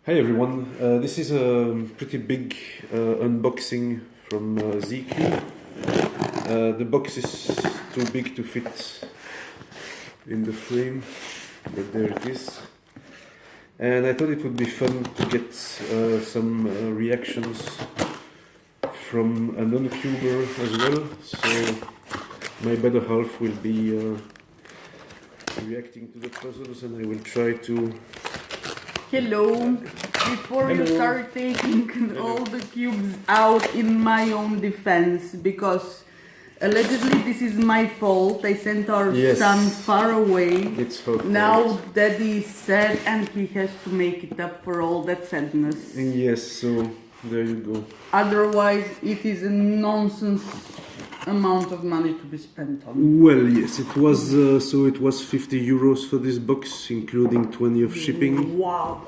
Hi everyone, this is a pretty big unboxing from zcube. The box is too big to fit in the frame, but there it is. And I thought it would be fun to get some reactions from a non-cuber as well, so my better half will be reacting to the puzzles and I will try to... Hello. Before you start taking all the cubes out, in my own defense, because allegedly this is my fault. I sent our son far away. It's her fault. Now Daddy is sad and he has to make it up for all that sadness. Yes, so there you go. Otherwise it is a nonsense amount of money to be spent on. Well, yes, it was so it was 50 euros for this box, including 20 of shipping. Wow.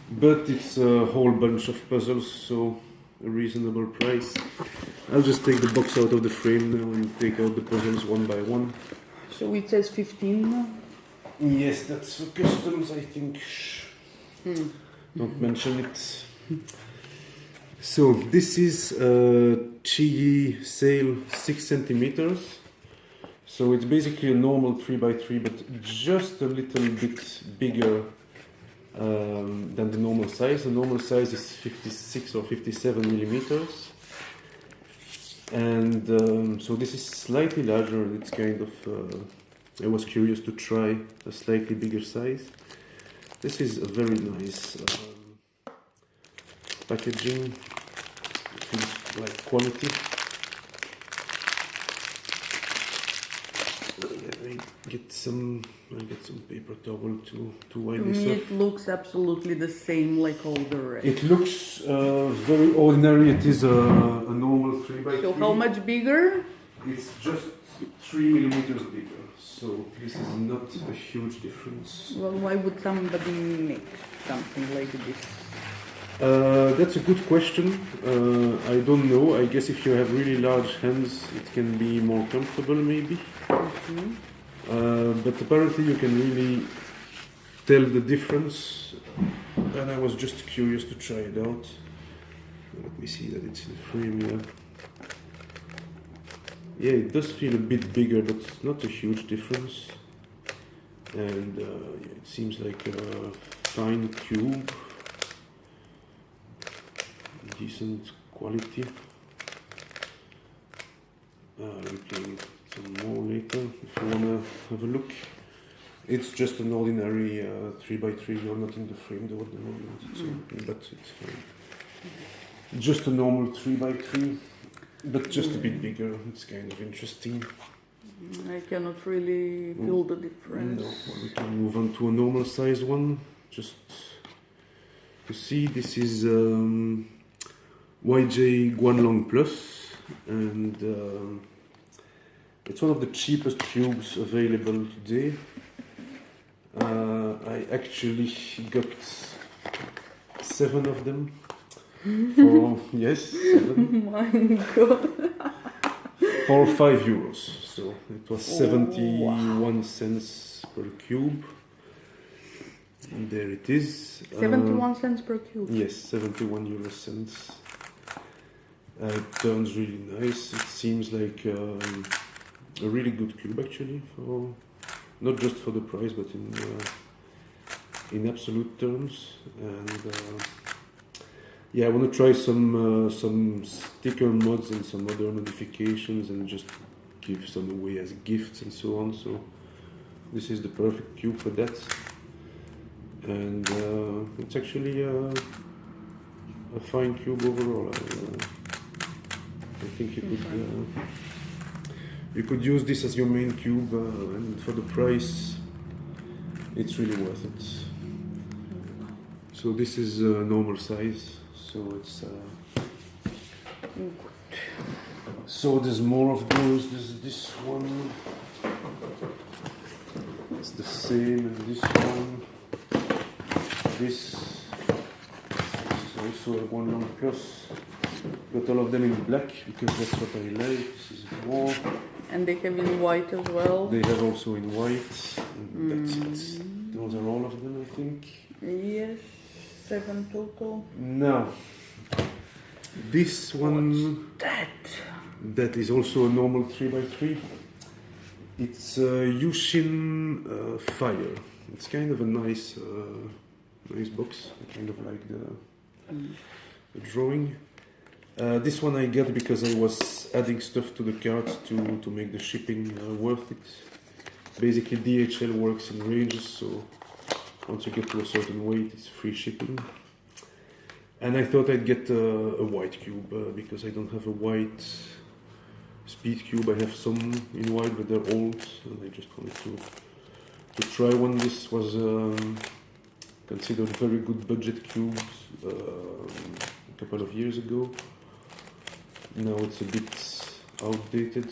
But it's a whole bunch of puzzles, so a reasonable price. I'll just take the box out of the frame now and take out the puzzles one by one. So it says 15 now? Yes, that's for customs, I think. Don't mention it. So this is QiYi Sail 6 centimeters. So it's basically a normal 3x3, but just a little bit bigger than the normal size. The normal size is 56 or 57 millimeters. And so this is slightly larger, and it's kind of... I was curious to try a slightly bigger size. This is a very nice packaging. It feels like quality. I'll get some paper towel to wipe this off. It looks absolutely the same like all the rest. It looks very ordinary. It is a normal 3x3. So how much bigger? It's just 3 millimeters bigger. So this is not a huge difference. Well, why would somebody make something like this? That's a good question. I don't know. I guess if you have really large hands, it can be more comfortable maybe. But apparently you can really tell the difference, and I was just curious to try it out. Let me see that it's in the frame here. Yeah, it does feel a bit bigger, but not a huge difference. And yeah, it seems like a fine cube. Decent quality. We'll play some more later if you want to have a look. It's just an ordinary 3x3. You're not in the frame though at the moment, so, but it's fine. Just a normal 3x3, but just a bit bigger. It's kind of interesting. I cannot really feel the difference. No, well, we can move on to a normal size one. Just to see, this is YJ Guanlong Plus, and it's one of the cheapest cubes available today. I actually got 7 of them for, yes, 7. Oh my god. For 5 euros, so it was 71 cents per cube. And there it is. 71 cents per cube? Yes, 71 euro cents. It turns really nice. It seems like a really good cube actually, for not just for the price, but in absolute terms. And yeah, I want to try some sticker mods and some other modifications, and just give some away as gifts and so on. So this is the perfect cube for that. And it's actually a fine cube overall. I think you could use this as your main cube, and for the price, it's really worth it. So this is normal size. So it's so there's more of those. There's this one. It's the same, and this one. This is also a Guanlong Plus. Got all of them in black because that's what I like. This is more. And they have in white as well? They have also in white. And that's it. Those are all of them, I think. Yes. 7 total. Now, this one, that is also a normal 3x3. It's Yuxin Fire. It's kind of a nice box. I kind of like the drawing. This one I get because I was adding stuff to the cart to make the shipping worth it. Basically, DHL works in ranges, so once you get to a certain weight, it's free shipping. And I thought I'd get a white cube because I don't have a white speed cube. I have some in white, but they're old, and I just wanted to try one. This was considered very good budget cubes a couple of years ago. Now it's a bit outdated.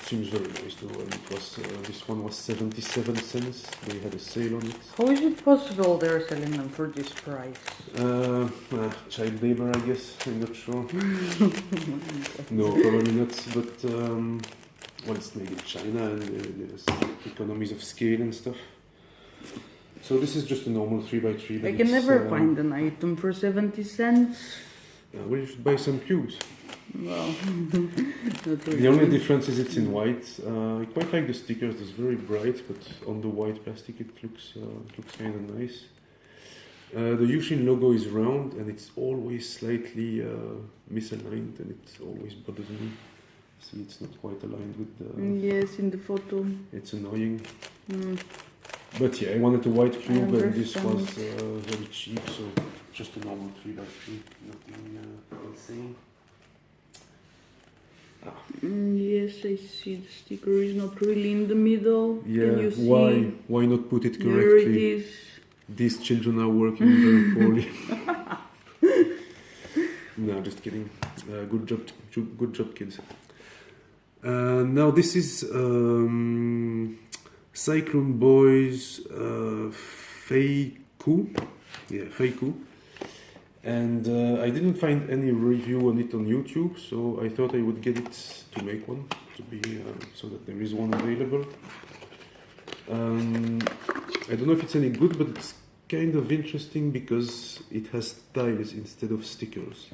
Seems very nice though, and it was this one was 77 cents. They had a sale on it. How is it possible they're selling them for this price? Child labor, I guess. I'm not sure. No, probably not. But well, it's made in China, and there's economies of scale and stuff. So this is just a normal 3x3. I can never find an item for 70 cents. Well, you should buy some cubes. Well, the only difference is it's in white. I quite like the stickers. It's very bright, but on the white plastic it looks kind of nice. The Yuxin logo is round and it's always slightly misaligned, and it always bothers me. See, it's not quite aligned with the... Yes, in the photo. It's annoying. But yeah, I wanted a white cube, and this was very cheap, so just a normal 3x3, nothing insane. Yes, I see the sticker is not really in the middle. Yeah, Can you see? Why not put it correctly? There it is. These children are working very poorly. No, just kidding. Good job, kids. Now this is Cyclone Boys FeiKu. Yeah, FeiKu. And I didn't find any review on it on YouTube, so I thought I would get it to make one, to be so that there is one available. I don't know if it's any good, but it's kind of interesting because it has tiles instead of stickers.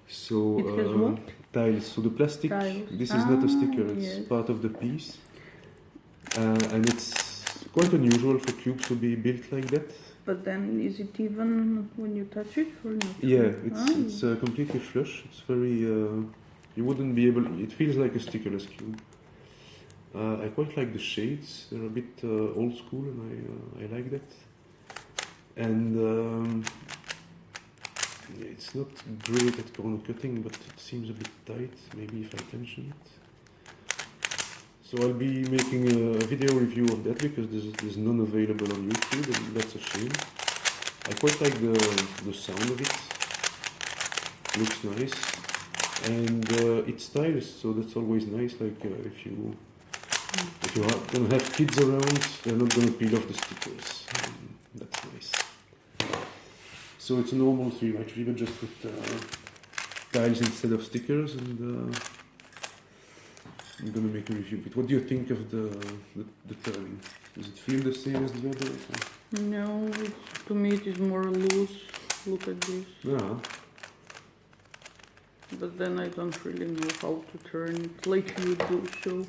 So it has what? Tiles. So the plastic, Tiles. this is not a sticker, it's part of the piece. And it's quite unusual for cubes to be built like that. But then, is it even when you touch it or not? Yeah, it's completely flush. It's very, you wouldn't be able, it feels like a stickerless cube. I quite like the shades. They're a bit old school, and I like that. And yeah, it's not great at corner cutting, but it seems a bit tight. Maybe if I tension it. So I'll be making a video review of that because there's none available on YouTube, and that's a shame. I quite like the sound of it. Looks nice, and it's stylish, so that's always nice. Like if you gonna have kids around, they're not gonna peel off the stickers. That's nice. So it's a normal 3x3, but just with tiles instead of stickers, and I'm gonna make a review of it. What do you think of the turning? Does it feel the same as the other? No, to me it is more loose. Look at this. Yeah. But then I don't really know how to turn it like you do, so.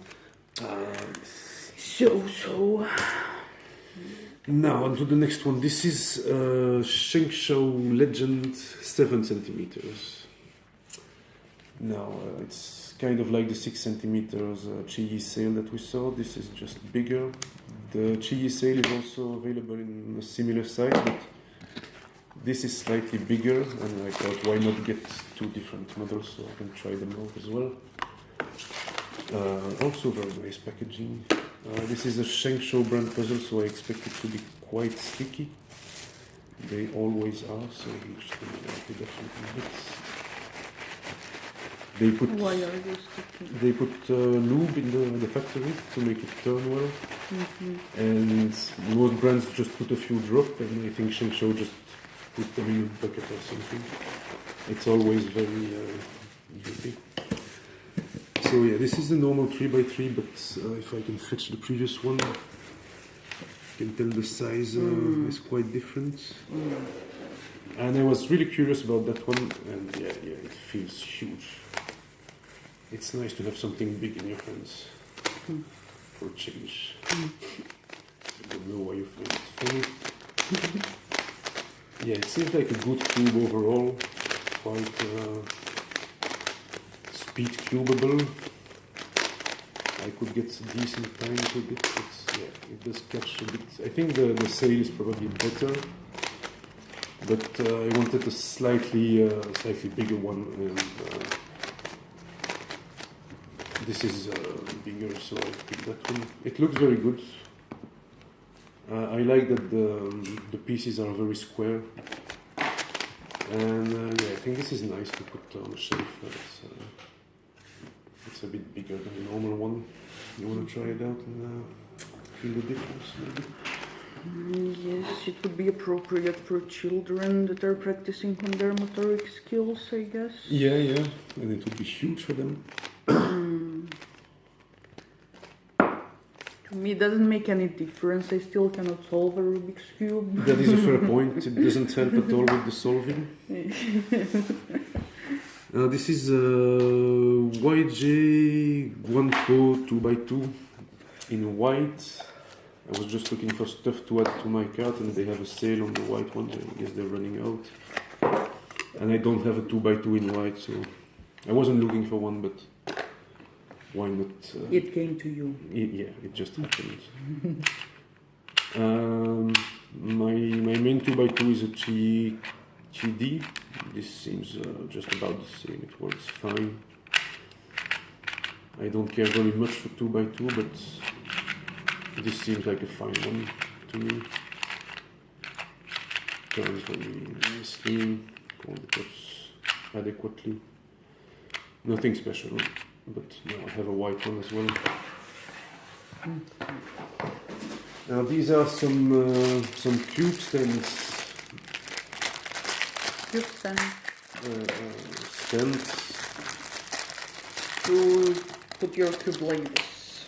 Now on to the next one. This is Shengshou Legend 7 centimeters. Now it's kind of like the 6 centimeters QiYi Sail that we saw. This is just bigger. The QiYi Sail is also available in a similar size, but this is slightly bigger, and I thought why not get two different models so I can try them out as well. Also very nice packaging. This is a Shengshou brand puzzle, so I expect it to be quite sticky. They always are, so I'm just going to wipe it off a bit. Why are they sticky? They put lube in the factory to make it turn well. And most brands just put a few drops, and I think Shengshou just put them in a bucket or something. It's always very drippy. So yeah, this is the normal 3x3, but if I can fetch the previous one. can tell the size is quite different. And I was really curious about that one, and yeah, it feels huge. It's nice to have something big in your hands for a change. I don't know why you find it funny. Yeah, it seems like a good cube overall, quite speed cubable. I could get a decent time with it, but yeah, it does catch a bit. I think the sail is probably better, but I wanted a slightly bigger one, and this is bigger, so I picked that one. It looks very good. I like that the pieces are very square, and yeah, I think this is nice to put on a shelf. It's a bit bigger than the normal one. You want to try it out and feel the difference, maybe? Yes, it would be appropriate for children that are practicing on their motoric skills, I guess. Yeah, and it would be huge for them. To me, it doesn't make any difference. I still cannot solve a Rubik's Cube. That is a fair point. It doesn't help at all with the solving. This is YJ Guanpo 2x2 in white. I was just looking for stuff to add to my cart, and they have a sale on the white one. I guess they're running out. And I don't have a 2x2 in white, so I wasn't looking for one, but why not? It came to you. Yeah, it just happened. My main 2x2 is a QiYi. This seems just about the same. It works fine. I don't care very much for 2x2, but this seems like a fine one to me. Turns very nicely, cuts adequately. Nothing special, but now I have a white one as well. Now these are some cube stands. Cube stand. Stands. To put your cube like this.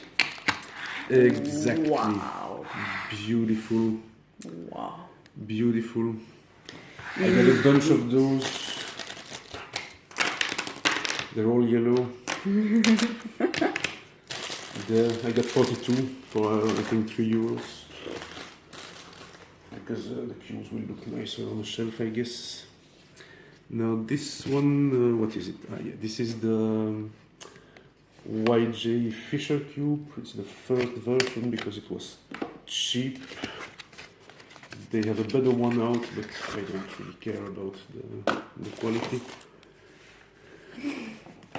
Exactly. Wow. Beautiful. Wow. Beautiful. I got a bunch of those. They're all yellow. There, I got 42 for I think €3. Because the cubes will look nicer on the shelf, I guess. Now this one, what is it? Yeah, this is the YJ Fisher cube. It's the first version because it was cheap. They have a better one out, but I don't really care about the quality.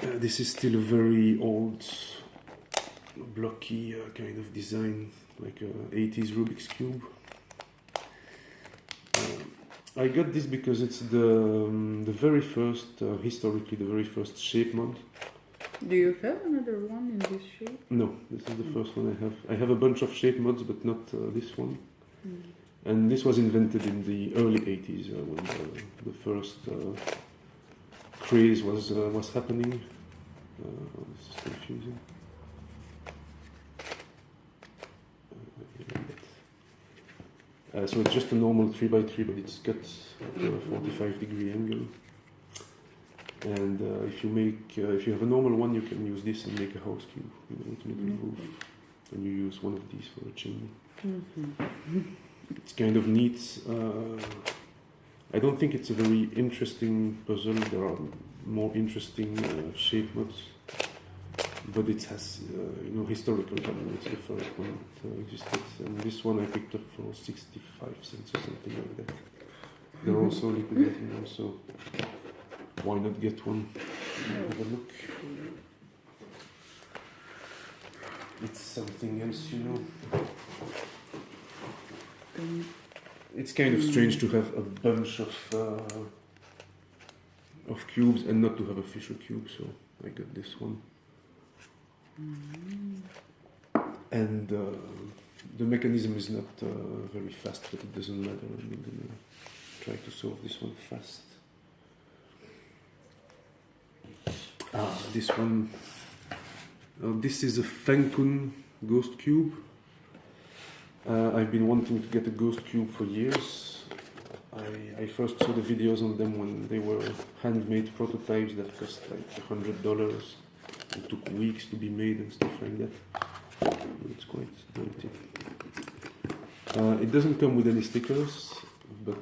This is still a very old, blocky kind of design, like a 80s Rubik's Cube. I got this because it's the very first, historically the very first shape mod. Do you have another one in this shape? No, this is the first one I have. I have a bunch of shape mods, but not this one. And this was invented in the early 80s when the first craze was happening. This is confusing. So it's just a normal 3x3, but it's cut at a 45-degree angle. And if you have a normal one, you can use this and make a house cube, with a little roof. And you use one of these for a chimney. It's kind of neat. I don't think it's a very interesting puzzle. There are more interesting shape mods, but it has historical value. It's the first one that existed, and this one I picked up for 65 cents or something like that. They're also liquidating them, so why not get one? Have a look. It's something else, It's kind of strange to have a bunch of cubes and not to have a Fisher cube, so I got this one. And the mechanism is not very fast, but it doesn't matter. I'm gonna try to solve this one fast. This one. This is a Fangcun Ghost cube. I've been wanting to get a Ghost cube for years. I first saw the videos on them when they were handmade prototypes that cost like $100. It took weeks to be made and stuff like that. It's quite dirty. It doesn't come with any stickers, but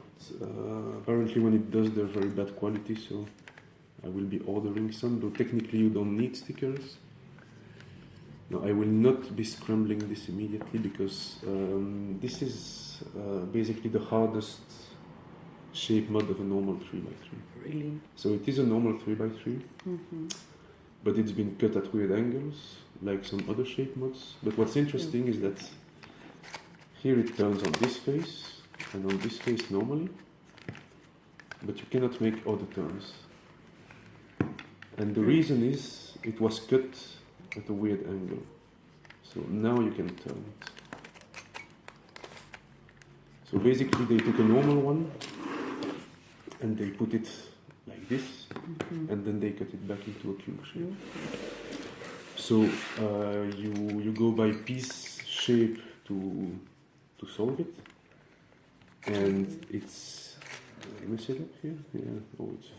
apparently when it does, they're very bad quality, so I will be ordering some, though technically you don't need stickers. Now I will not be scrambling this immediately because this is basically the hardest shape mod of a normal 3x3. Really? So it is a normal 3x3, but it's been cut at weird angles, like some other shape mods. But what's interesting is that here it turns on this face and on this face normally, but you cannot make other turns. And the reason is it was cut at a weird angle. So now you can turn it. So basically they took a normal one and they put it like this, and then they cut it back into a cube shape. So you go by piece shape to solve it, and it's, let me set up here. Yeah. Oh, it's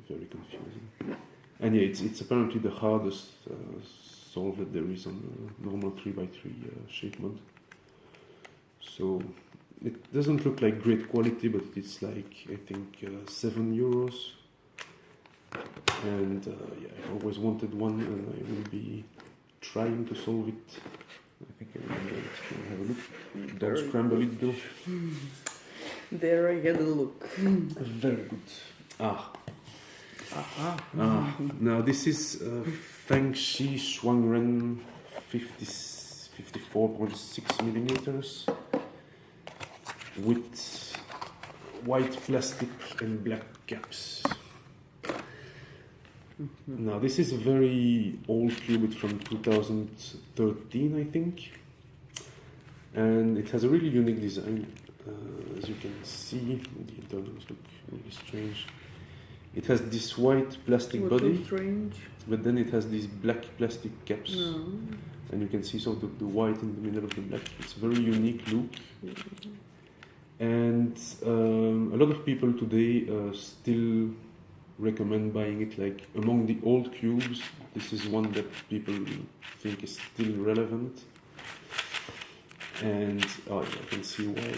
very confusing. And yeah, it's apparently the hardest solve that there is on a normal 3x3 shape mod. So it doesn't look like great quality, but it's like, I think, €7. And yeah, I've always wanted one, and I will be trying to solve it. I think I remember it. Can I have a look? Don't scramble it though. There I had a look. Very good. Now this is Fangshi Shuangren 54.6 millimeters with white plastic and black caps. Now this is a very old cube. It's from 2013, I think, and it has a really unique design. As you can see, the internals look really strange. It has this white plastic body, strange. but then it has these black plastic caps, and you can see sort of the white in the middle of the black. It's a very unique look, and a lot of people today still recommend buying it. Like among the old cubes, this is one that people think is still relevant, and yeah, I can see why.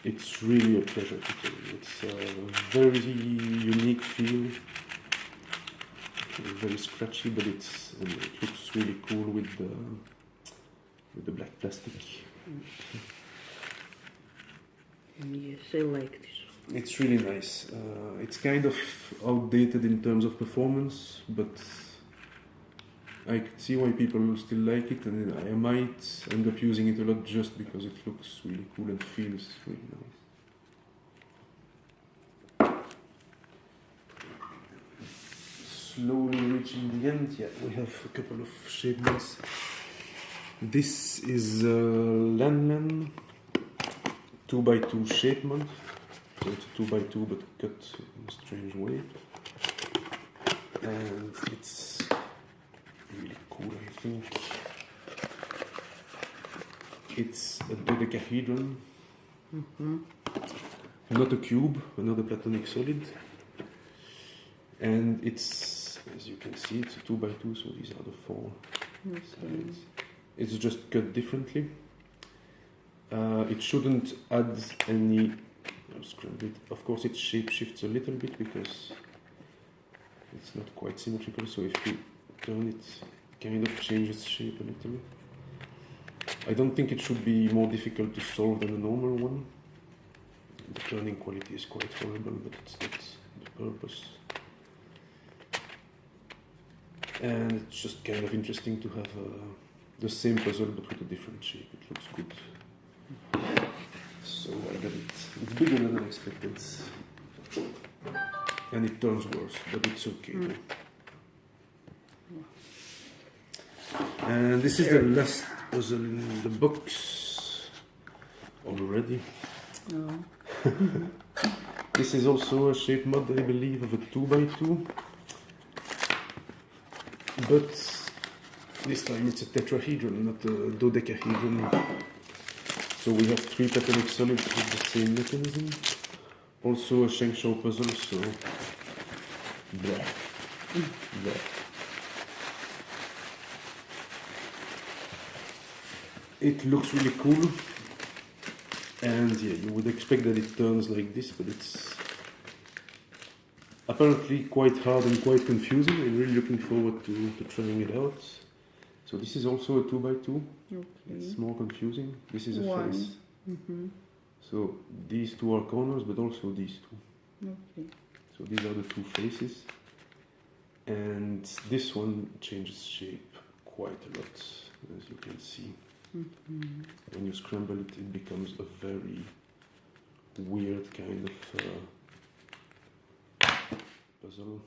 It's really a pleasure to play. It's a very unique feel, very scratchy, but it looks really cool with the black plastic. Yes, I like this. It's really nice. It's kind of outdated in terms of performance, but I can see why people still like it, and I might end up using it a lot just because it looks really cool and feels really nice. Slowly reaching the end. Yeah, we have a couple of shape mods. This is Lanlan 2x2 shape mod. So it's a 2x2 but cut in a strange way, and it's really cool. I think it's a dodecahedron, not a cube, another platonic solid, and it's, as you can see, it's a 2x2, so these are the four sides. It's just cut differently. It shouldn't add any. I'll scramble it. Of course, it shape shifts a little bit because it's not quite symmetrical. So if you turn it, kind of changes shape a little. I don't think it should be more difficult to solve than a normal one. The turning quality is quite horrible, but it's not the purpose. And it's just kind of interesting to have the same puzzle but with a different shape. It looks good. So I got it. It's bigger than I expected. And it turns worse, but it's okay. And this is the last puzzle in the box already. This is also a shape mod, I believe, of a 2x2. But This time it's a tetrahedron, not a dodecahedron. So we have 3 petalic solids with the same mechanism. Also a Shengshou puzzle, so blah. Blah. It looks really cool, and yeah, you would expect that it turns like this, but it's apparently quite hard and quite confusing. I'm really looking forward to trying it out. So this is also a 2x2. Okay. It's more confusing. This is a One. face. So these 2 are corners, but also these 2. Okay. So these are the 2 faces. And this one changes shape quite a lot, as you can see. When you scramble it, it becomes a very weird kind of puzzle.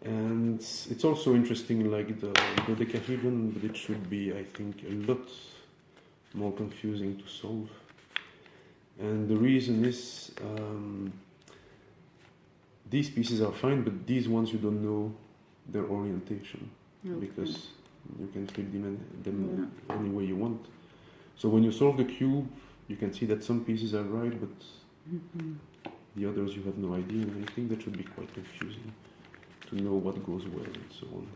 And it's also interesting, like the dodecahedron, but it should be, I think, a lot more confusing to solve. And the reason is these pieces are fine, but these ones you don't know their orientation, because you can flip them any way you want. So when you solve the cube, you can see that some pieces are right, but the others you have no idea, and I think that should be quite confusing to know what goes where and so on.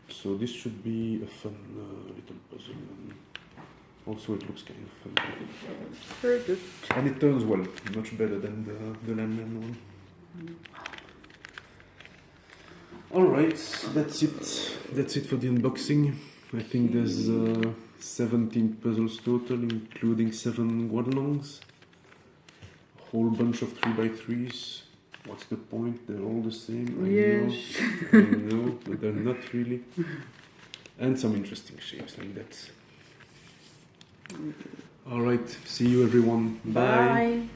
So this should be a fun little puzzle. And also it looks kind of fun. Very good. And it turns well, much better than the Lanlan one. Alright, that's it. That's it for the unboxing. I think there's 17 puzzles total, including 7 Guanlongs. A whole bunch of 3x3s. What's the point? They're all the same. I know, but they're not really. And some interesting shapes like that. Alright, see you everyone. Bye. Bye.